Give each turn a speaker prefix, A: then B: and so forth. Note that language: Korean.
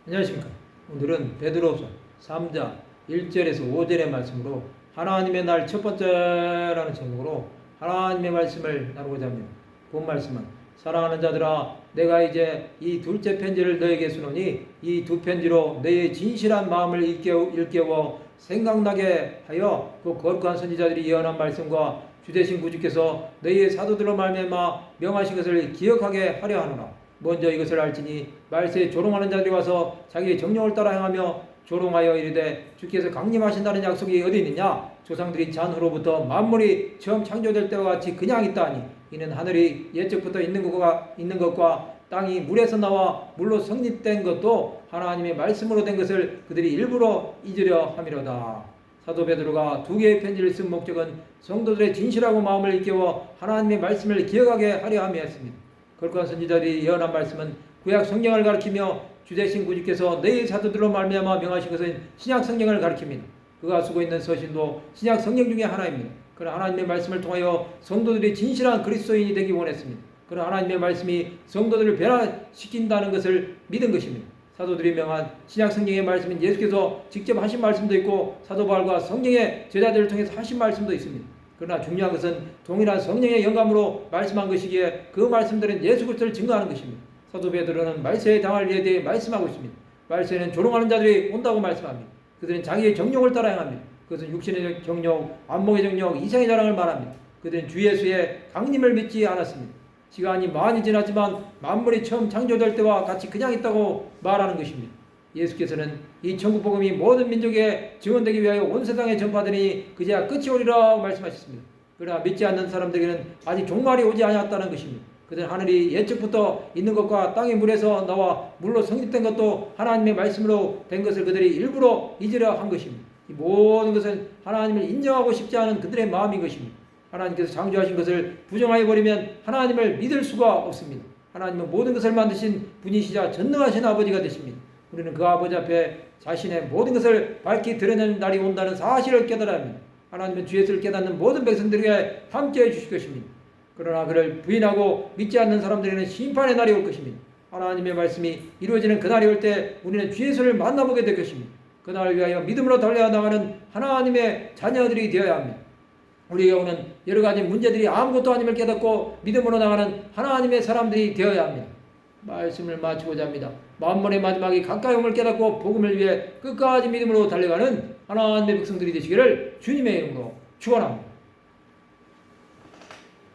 A: 안녕하십니까. 오늘은 베드로후서 3장 1절에서 5절의 말씀으로 하나님의 날 첫 번째라는 제목으로 하나님의 말씀을 나누고자 합니다. 본 말씀은 사랑하는 자들아 내가 이제 이 둘째 편지를 너에게 쓰노니 이 두 편지로 너의 진실한 마음을 일깨워 생각나게 하여 그 거룩한 선지자들이 예언한 말씀과 주되신 구주께서 너희의 사도들로 말미암아 명하신 것을 기억하게 하려 하노라. 먼저 이것을 알지니 말세에 조롱하는 자들이 와서 자기의 정령을 따라 행하며 조롱하여 이르되 주께서 강림하신다는 약속이 어디 있느냐. 조상들이 잔후로부터 만물이 처음 창조될 때와 같이 그냥 있다니 이는 하늘이 옛적부터 있는 것과 땅이 물에서 나와 물로 성립된 것도 하나님의 말씀으로 된 것을 그들이 일부러 잊으려 함이로다. 사도 베드로가 두 개의 편지를 쓴 목적은 성도들의 진실하고 마음을 일깨워 하나님의 말씀을 기억하게 하려 함이었습니다. 거룩한 선지자들이 예언한 말씀은 구약 성경을 가리키며 주되신 구주께서 너희 사도들로 말미암아 명하신 것은 신약 성경을 가리킵니다. 그가 쓰고 있는 서신도 신약 성경 중에 하나입니다. 그러나 하나님의 말씀을 통하여 성도들이 진실한 그리스도인이 되기 원했습니다. 그러나 하나님의 말씀이 성도들을 변화시킨다는 것을 믿은 것입니다. 사도들이 명한 신약 성경의 말씀은 예수께서 직접 하신 말씀도 있고 사도 바울과 성경의 제자들을 통해서 하신 말씀도 있습니다. 그러나 중요한 것은 동일한 성령의 영감으로 말씀한 것이기에 그 말씀들은 예수 그리스도를 증거하는 것입니다. 사도 베드로는 말세에 당할 일에 대해 말씀하고 있습니다. 말세에는 조롱하는 자들이 온다고 말씀합니다. 그들은 자기의 정욕을 따라 행합니다. 그것은 육신의 정욕, 안목의 정욕, 이상의 자랑을 말합니다. 그들은 주 예수의 강림을 믿지 않았습니다. 시간이 많이 지났지만 만물이 처음 창조될 때와 같이 그냥 있다고 말하는 것입니다. 예수께서는 이 천국 복음이 모든 민족에 증언되기 위하여 온 세상에 전파되니 그제야 끝이 오리라 말씀하셨습니다. 그러나 믿지 않는 사람들에게는 아직 종말이 오지 않았다는 것입니다. 그들은 하늘이 예측부터 있는 것과 땅의 물에서 나와 물로 성립된 것도 하나님의 말씀으로 된 것을 그들이 일부러 잊으려 한 것입니다. 이 모든 것은 하나님을 인정하고 싶지 않은 그들의 마음인 것입니다. 하나님께서 창조하신 것을 부정하여 버리면 하나님을 믿을 수가 없습니다. 하나님은 모든 것을 만드신 분이시자 전능하신 아버지가 되십니다. 우리는 그 아버지 앞에 자신의 모든 것을 밝히 드러내는 날이 온다는 사실을 깨달아야 합니다. 하나님은 주 예수를 깨닫는 모든 백성들에게 함께해 주실 것입니다. 그러나 그를 부인하고 믿지 않는 사람들에게는 심판의 날이 올 것입니다. 하나님의 말씀이 이루어지는 그날이 올 때 우리는 주 예수를 만나보게 될 것입니다. 그날을 위하여 믿음으로 달려나가는 하나님의 자녀들이 되어야 합니다. 우리에게 오는 여러 가지 문제들이 아무것도 아님을 깨닫고 믿음으로 나가는 하나님의 사람들이 되어야 합니다. 말씀을 마치고자 합니다. 만물의 마지막이 가까이 옴을 깨닫고 복음을 위해 끝까지 믿음으로 달려가는 하나님의 백성들이 되시기를 주님의 이름으로 축원합니다.